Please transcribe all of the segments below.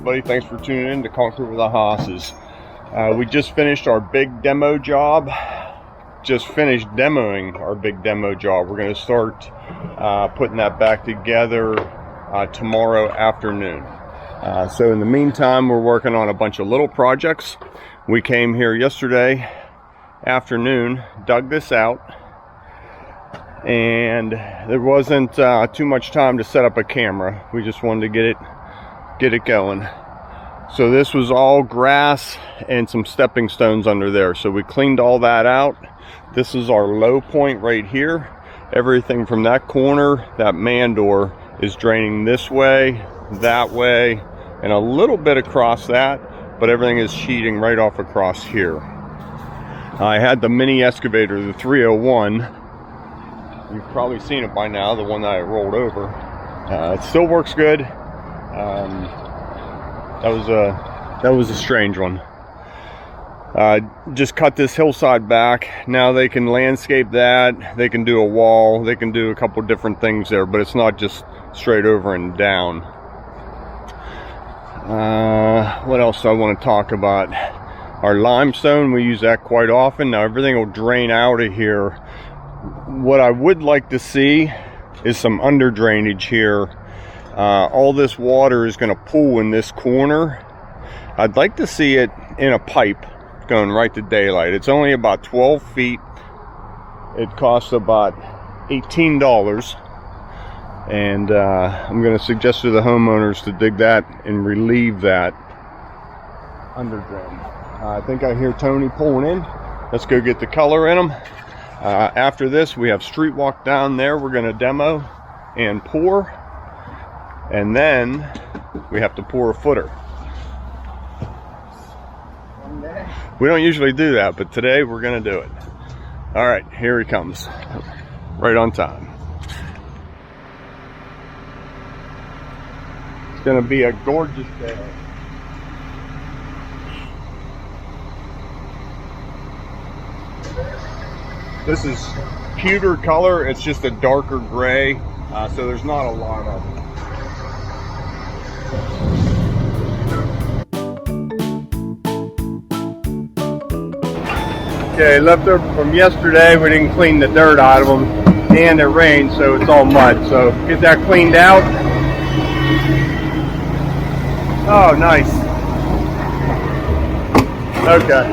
everybody. Thanks for tuning in to Concrete with the Hosses. We just finished our big demo job. Just finished demoing our big demo job. We're going to start putting that back together tomorrow afternoon. So in the meantime, we're working on a bunch of little projects. We came here yesterday afternoon, dug this out, and there wasn't too much time to set up a camera. We just wanted to get it going. So this was all grass and some stepping stones under there. So we cleaned all that out. This is our low point right here. Everything from that corner, that man door, is draining this way, that way, and a little bit across that, but everything is sheeting right off across here. I had the mini excavator, the 301. You've probably seen it by now, the one that I rolled over. It still works good. That was a strange one. Just cut this hillside back. Now they can landscape that. They can do a wall. They can do a couple different things there, but it's not just straight over and down. What else do I want to talk about? Our limestone, we use that quite often. Now everything will drain out of here. What I would like to see is some under drainage here. All this water is going to pool in this corner. I'd like to see it in a pipe going right to daylight. It's only about 12 feet. It costs about $18. And I'm going to suggest to the homeowners to dig that and relieve that under drain. I think I hear Tony pulling in. Let's go get the color in them. After this, we have street walk down there. We're going to demo and pour. And then we have to pour a footer. We don't usually do that, but today we're going to do it. All right, here he comes. Right on time. It's going to be a gorgeous day. This is pewter color. It's just a darker gray, so there's not a lot of it. Okay, left over from yesterday. We didn't clean the dirt out of them, and it rained, so it's all mud. So get that cleaned out. Oh, nice. Okay.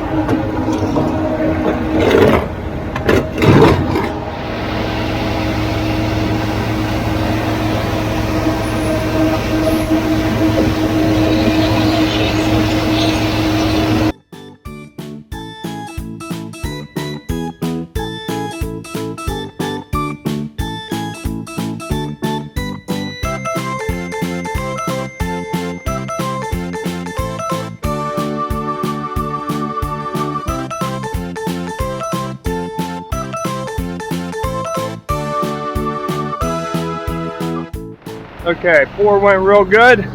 Okay, pour went real good.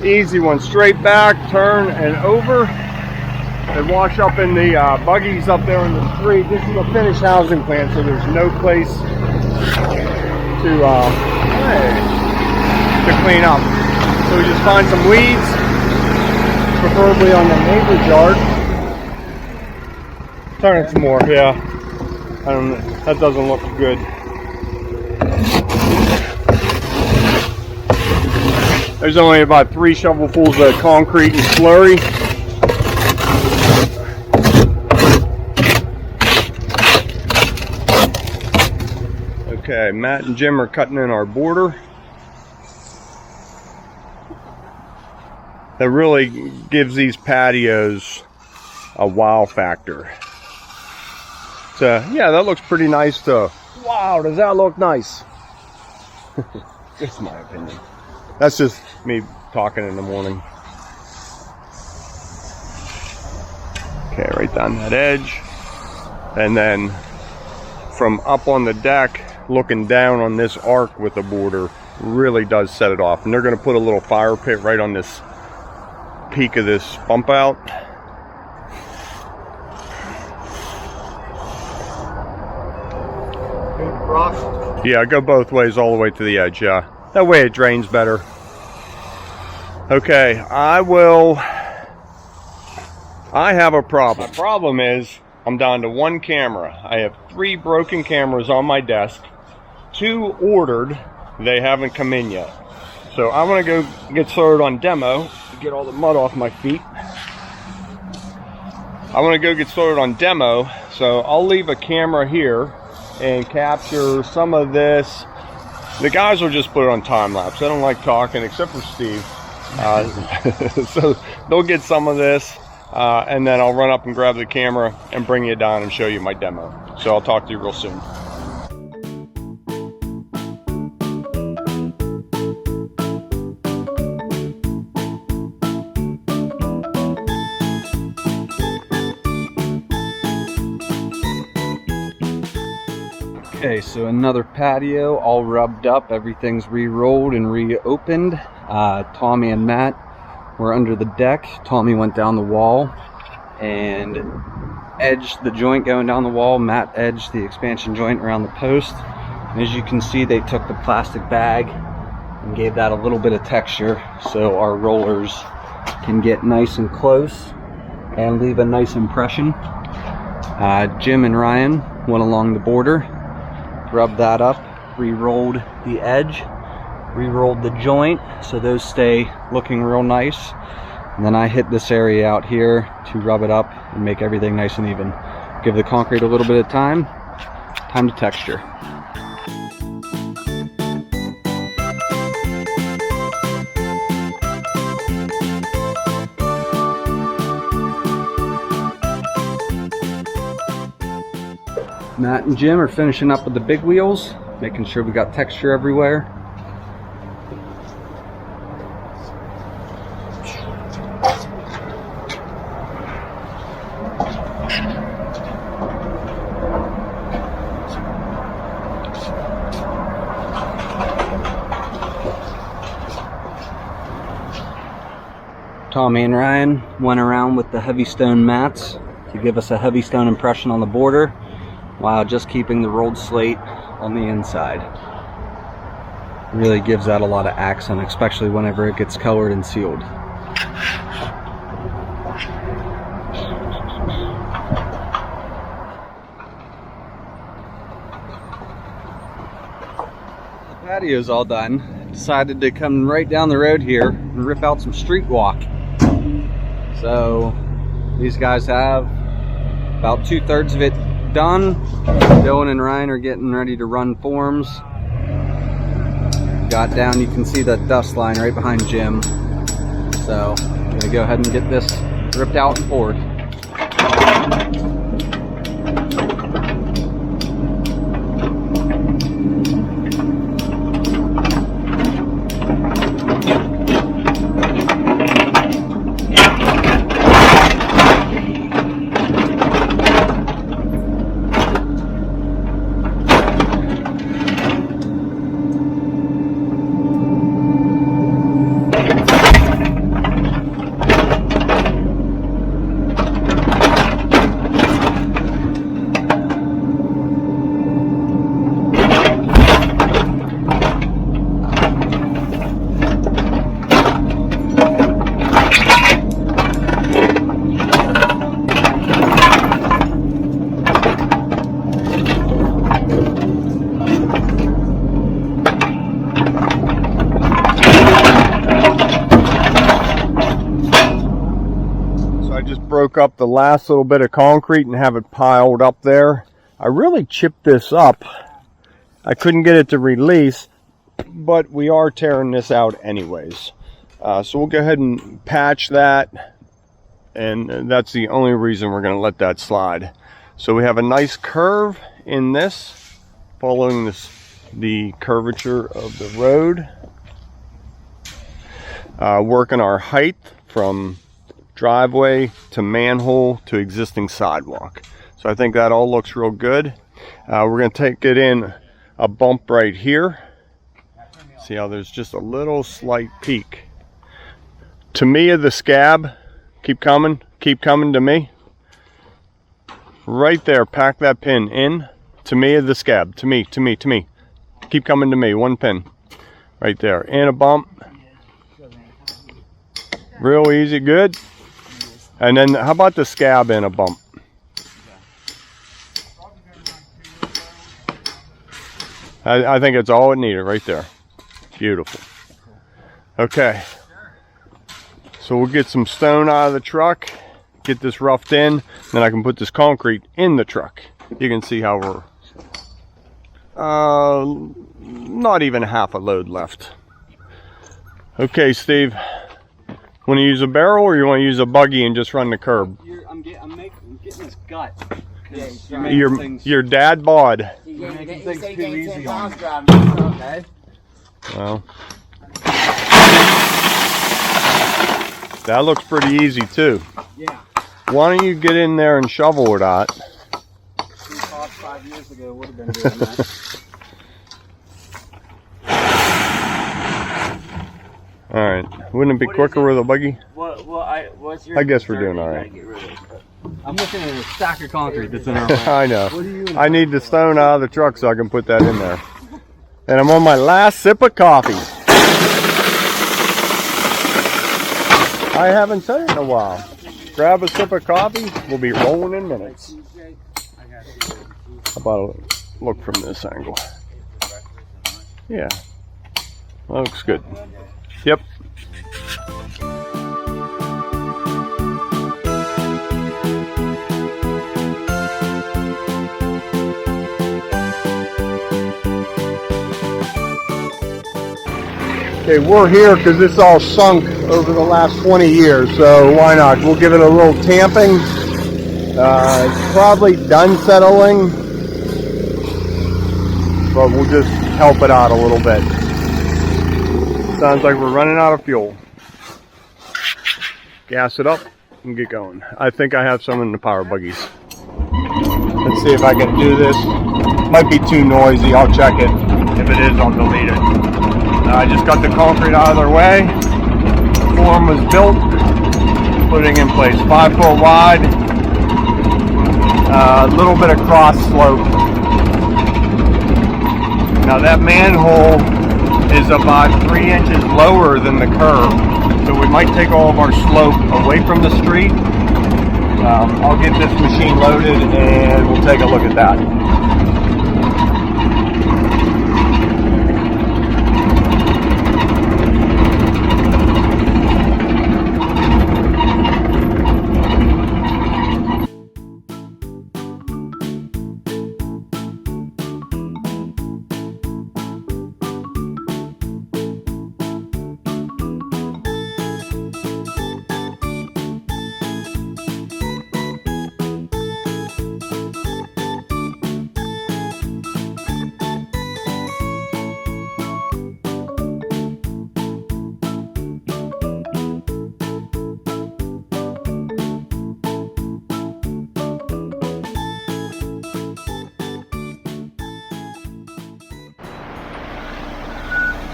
Easy one, straight back, turn and over. And wash up in the buggies up there in the street. This is a finished housing plant, so there's no place to clean up. So we just find some weeds, preferably on the neighbor's yard. Turn it some more, yeah. That doesn't look good. There's only about 3 shovelfuls of concrete and slurry. Okay, Matt and Jim are cutting in our border. That really gives these patios a wow factor. So, yeah, that looks pretty nice too. Wow, does that look nice? Just my opinion. That's just me talking in the morning. Okay, right down that edge. And then from up on the deck, looking down on this arc with the border, really does set it off. And they're going to put a little fire pit right on this peak of this bump out. Yeah, go both ways all the way to the edge, yeah. That way it drains better. Okay, I have a problem. The problem is I'm down to one camera. I have 3 broken cameras on my desk. 2 ordered, they haven't come in yet. So I want to go get started on demo to get all the mud off my feet. I want to go get started on demo, so I'll leave a camera here and capture some of this. The guys will just put it on time lapse. I don't like talking except for Steve. So they'll get some of this, and then I'll run up and grab the camera and bring you down and show you my demo. So I'll talk to you real soon. Okay, so another patio all rubbed up, everything's re-rolled and reopened. Tommy and Matt were under the deck. Tommy went down the wall and edged the joint going down the wall. Matt edged the expansion joint around the post. And as you can see, they took the plastic bag and gave that a little bit of texture so our rollers can get nice and close and leave a nice impression. Jim and Ryan went along the border, rubbed that up, re-rolled the edge, re-rolled the joint so those stay looking real nice. And then I hit this area out here to rub it up and make everything nice and even. Give the concrete a little bit of time to texture. Matt and Jim are finishing up with the big wheels, making sure we got texture everywhere. Tommy and Ryan went around with the heavy stone mats to give us a heavy stone impression on the border, while just keeping the rolled slate on the inside. Really gives that a lot of accent, especially whenever it gets colored and sealed. The patio's all done. Decided to come right down the road here and rip out some street walk. So these guys have about 2/3 of it done. Dylan and Ryan are getting ready to run forms. Got down, you can see the dust line right behind Jim. So I'm gonna go ahead and get this ripped out and poured. Broke up the last little bit of concrete and have it piled up there. I really chipped this up. I couldn't get it to release, but we are tearing this out anyways. So we'll go ahead and patch that, and that's the only reason we're going to let that slide. So we have a nice curve in this, following the curvature of the road. Working our height from driveway to manhole to existing sidewalk. So I think that all looks real good. We're going to take it in a bump right here. See how there's just a little slight peak. To me of the scab, keep coming to me. Right there, pack that pin in. To me of the scab, to me. Keep coming to me, one pin. Right there, and a bump. Real easy, good. And then how about the scab in a bump? I think it's all it needed right there. Beautiful. Okay. So we'll get some stone out of the truck, get this roughed in, then I can put this concrete in the truck. You can see how we're not even half a load left. Okay, Steve. Want to use a barrel or you want to use a buggy and just run the curb? I'm getting this gut. Your dad bod. You're making things too easy on me. Well, that looks pretty easy too. Yeah. Why don't you get in there and shovel it out? 5 years ago would have been doing that. All right. Wouldn't it be quicker with a buggy? What's your I guess we're doing all right. I'm looking at a stack of concrete that's in our way. I know. I need the stone out of the truck so I can put that in there. And I'm on my last sip of coffee. I haven't said it in a while. Grab a sip of coffee. We'll be rolling in minutes. How about a look from this angle? Yeah. That looks good. Yep. Okay, we're here because this all sunk over the last 20 years, so why not? We'll give it a little tamping. It's probably done settling, but we'll just help it out a little bit. Sounds like we're running out of fuel. Gas it up and get going. I think I have some in the power buggies. Let's see if I can do this. Might be too noisy, I'll check it. If it is, I'll delete it. I just got the concrete out of their way. The form was built, putting in place 5 foot wide, a little bit of cross slope. Now that manhole is about 3 inches lower than the curb, so we might take all of our slope away from the street. I'll get this machine loaded and we'll take a look at that.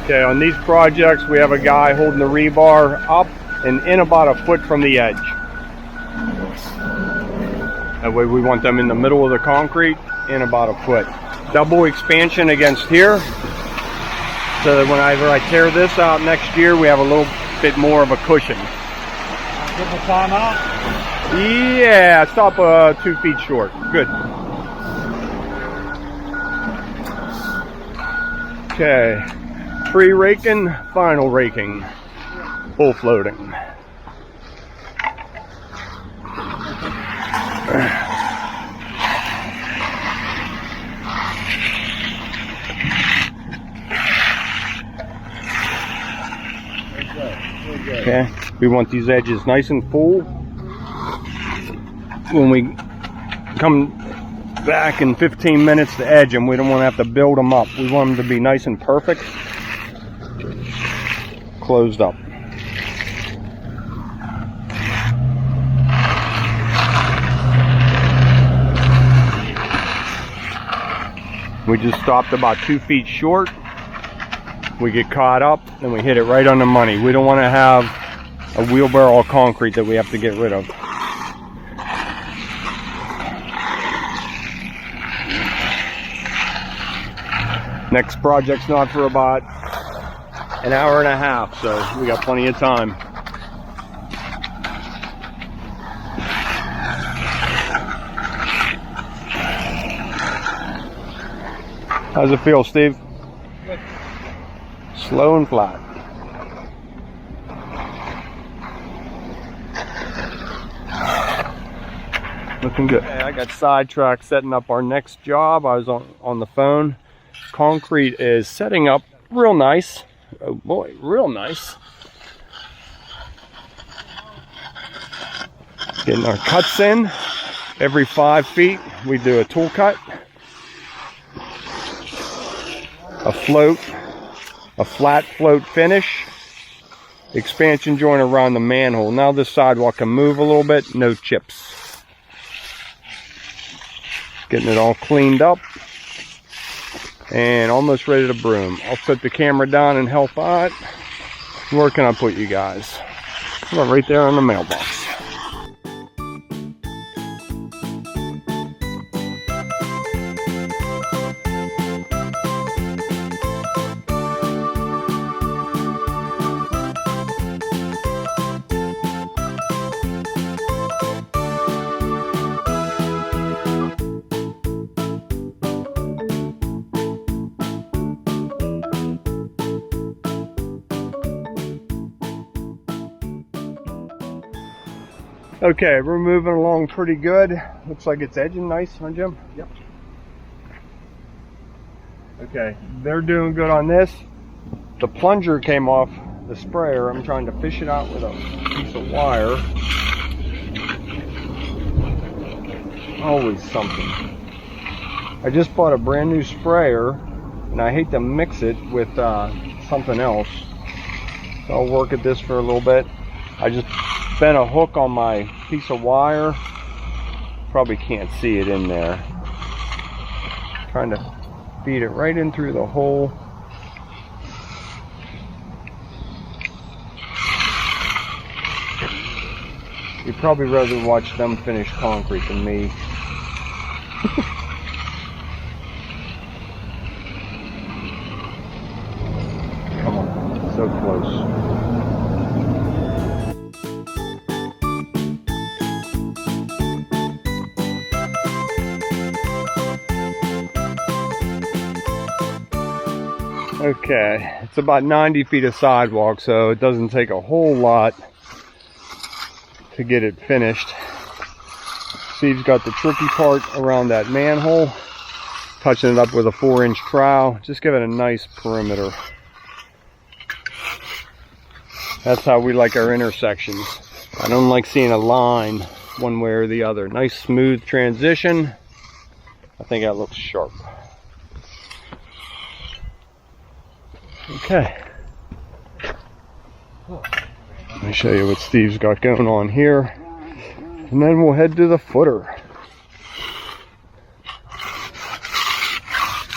Okay, on these projects we have a guy holding the rebar up and in about a foot from the edge. That way we want them in the middle of the concrete in about a foot. Double expansion against here, so that whenever I tear this out next year we have a little bit more of a cushion. Give the time out? Yeah, stop 2 feet short. Good. Okay. Pre-raking, final raking, full floating. Okay, we want these edges nice and full. When we come back in 15 minutes to edge them, we don't want to have to build them up. We want them to be nice and perfect. Closed up. We just stopped about 2 feet short. We get caught up and we hit it right on the money. We don't want to have a wheelbarrow of concrete that we have to get rid of. Next project's not for about an hour and a half, so we got plenty of time. How's it feel, Steve? Good. Slow and flat. Looking good. Okay, I got sidetracked setting up our next job. I was on the phone. Concrete is setting up real nice. Oh boy, real nice. Getting our cuts in. Every 5 feet, we do a tool cut. A float, a flat float finish. Expansion joint around the manhole. Now this sidewalk can move a little bit, no chips. Getting it all cleaned up and almost ready to broom. I'll put the camera down and help out. Where can I put you guys? Well, right there on the mailbox. Okay, we're moving along pretty good. Looks like it's edging nice, huh, Jim? Yep. Okay, they're doing good on this. The plunger came off the sprayer. I'm trying to fish it out with a piece of wire. Always something. I just bought a brand new sprayer, and I hate to mix it with something else. So I'll work at this for a little bit. I just bent a hook on my piece of wire. Probably can't see it in there. Trying to feed it right in through the hole. You'd probably rather watch them finish concrete than me. Come on, so close. Okay, it's about 90 feet of sidewalk, so it doesn't take a whole lot to get it finished. Steve's got the tricky part around that manhole, touching it up with a 4-inch trowel. Just give it a nice perimeter. That's how we like our intersections. I don't like seeing a line one way or the other. Nice smooth transition. I think that looks sharp. Okay. Let me show you what Steve's got going on here. And then we'll head to the footer.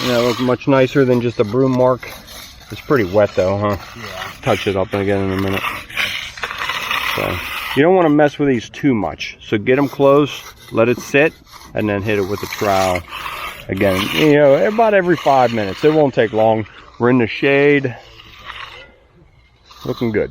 Yeah, it looks much nicer than just a broom mark. It's pretty wet though, huh? Yeah. Touch it up again in a minute. So, you don't want to mess with these too much. So get them close, let it sit, and then hit it with a trowel. Again, you know, about every 5 minutes. It won't take long. We're in the shade. Looking good.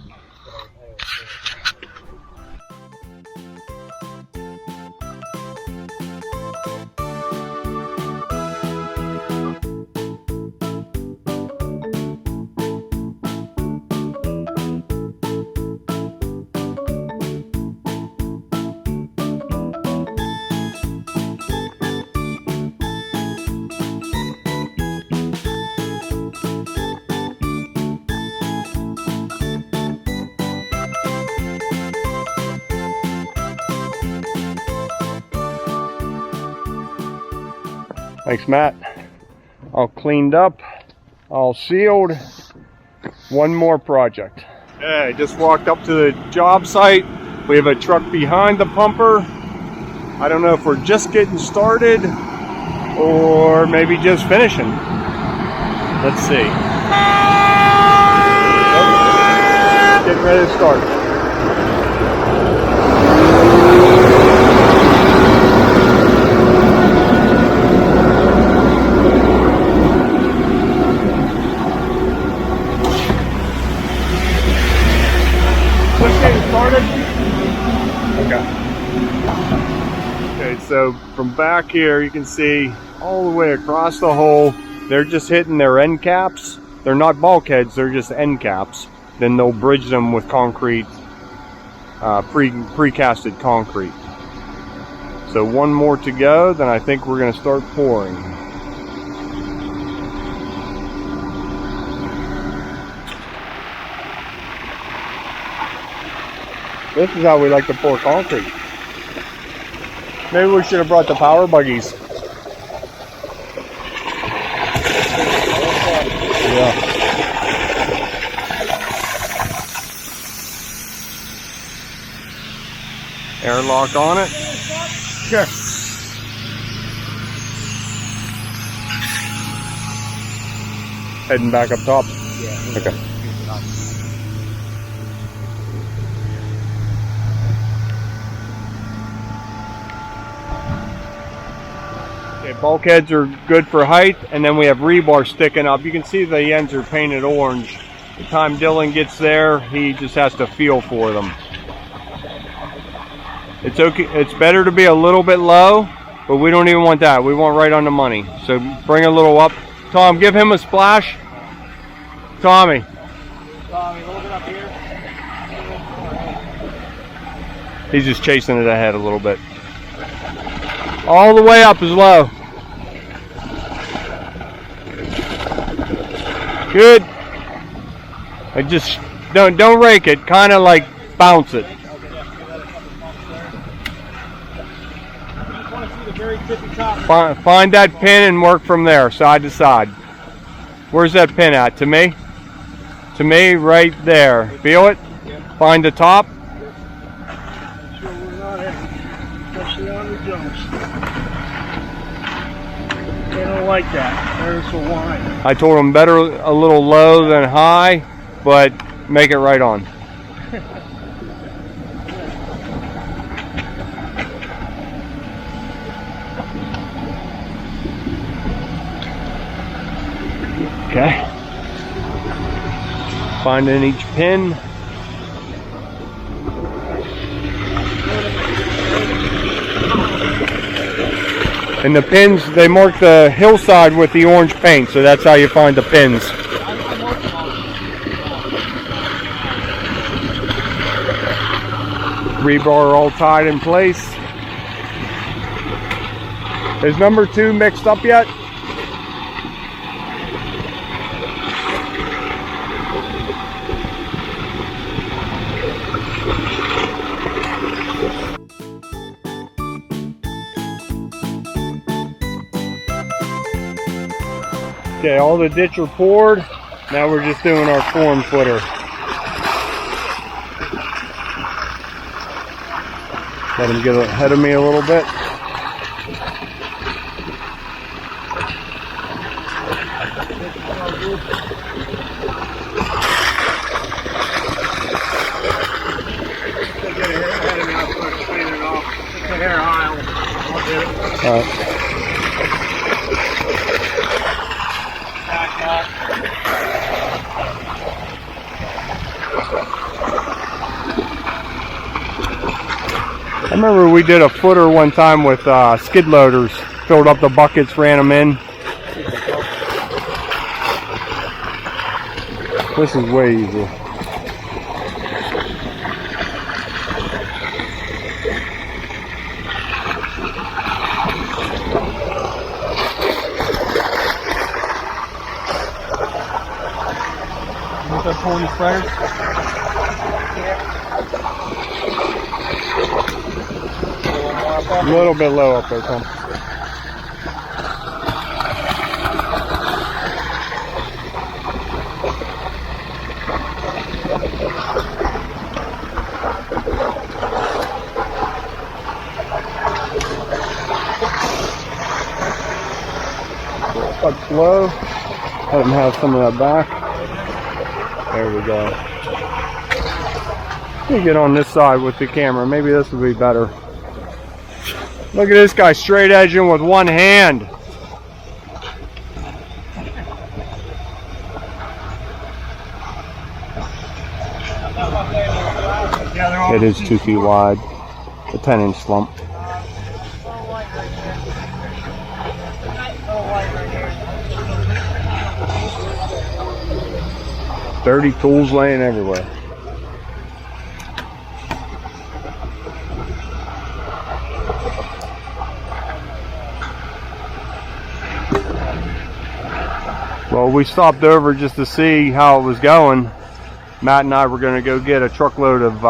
Thanks, Matt. All cleaned up, all sealed. One more project. Okay, just walked up to the job site. We have a truck behind the pumper. I don't know if we're just getting started or maybe just finishing. Let's see. Getting ready to start. Okay, so from back here you can see all the way across the hole they're just hitting their end caps. They're not bulkheads, they're just end caps. Then they'll bridge them with concrete, precasted concrete. So one more to go, then I think we're going to start pouring. This is how we like to pour concrete. Maybe we should have brought the power buggies. Yeah. Airlock on it. Sure. Heading back up top. Yeah. Okay. Okay, bulkheads are good for height, and then we have rebar sticking up. You can see the ends are painted orange. The time Dylan gets there, he just has to feel for them. It's okay. It's better to be a little bit low, but we don't even want that. We want right on the money. So bring a little up. Tom, give him a splash. Tommy. Tommy, a little bit up here. He's just chasing it ahead a little bit. All the way up is low. Good. I just don't rake it. Kind of like bounce it. Find that pin and work from there, side to side. Where's that pin at? To me? To me, right there. Feel it? Find the top. They don't like that. There's the line. I told them better a little low than high, but make it right on. Okay. Finding each pin. And the pins, they mark the hillside with the orange paint, so that's how you find the pins. Rebar all tied in place. Is number 2 mixed up yet? Okay, all the ditch are poured. Now we're just doing our form footer. Let him get ahead of me a little bit. All right. I remember we did a footer one time with skid loaders. Filled up the buckets, ran them in. This is way easier. With the pony spreaders? A little bit low up there, Tom. Touch low. Let him have some of that back. There we go. Let me get on this side with the camera. Maybe this will be better. Look at this guy straight edging with one hand. It is 2 feet wide. A 10-inch slump. Dirty tools laying everywhere. Well, we stopped over just to see how it was going. Matt and I were going to go get a truckload of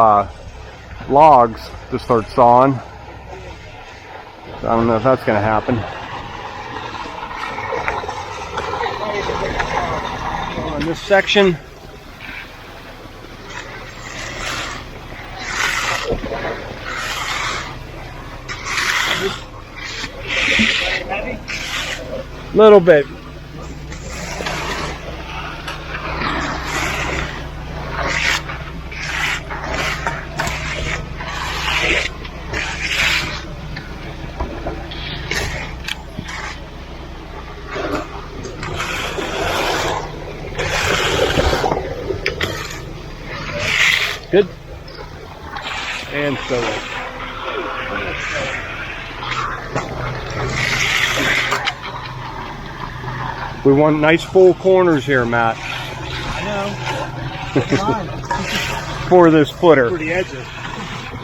logs to start sawing. I don't know if that's going to happen. On this section, little bit. Good. And so we want nice full corners here, Matt. I know. For this footer. For the edges.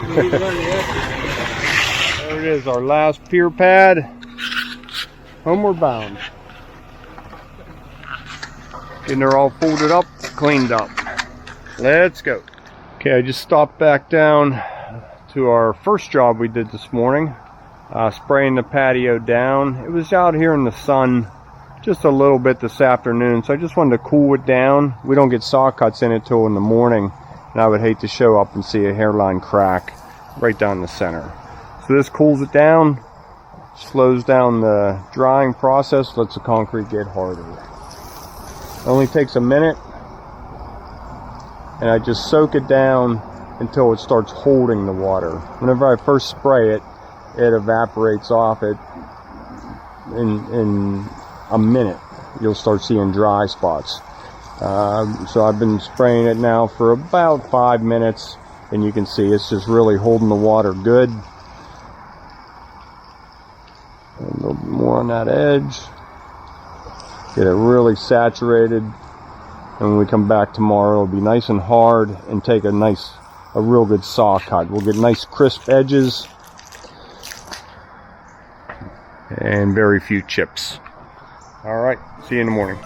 We need to learn the edges. There it is, our last pier pad. Homeward bound. Getting her all folded up, cleaned up. Let's go. Okay, I just stopped back down to our first job we did this morning, spraying the patio down. It was out here in the sun just a little bit this afternoon, so I just wanted to cool it down. We don't get saw cuts in it till in the morning, and I would hate to show up and see a hairline crack right down the center. So this cools it down, slows down the drying process, lets the concrete get harder. It only takes a minute. And I just soak it down until it starts holding the water. Whenever I first spray it, it evaporates off it in a minute. You'll start seeing dry spots. So I've been spraying it now for about 5 minutes, and you can see it's just really holding the water good. A little bit more on that edge. Get it really saturated. And when we come back tomorrow, it'll be nice and hard and take a real good saw cut. We'll get nice crisp edges and very few chips. All right, see you in the morning.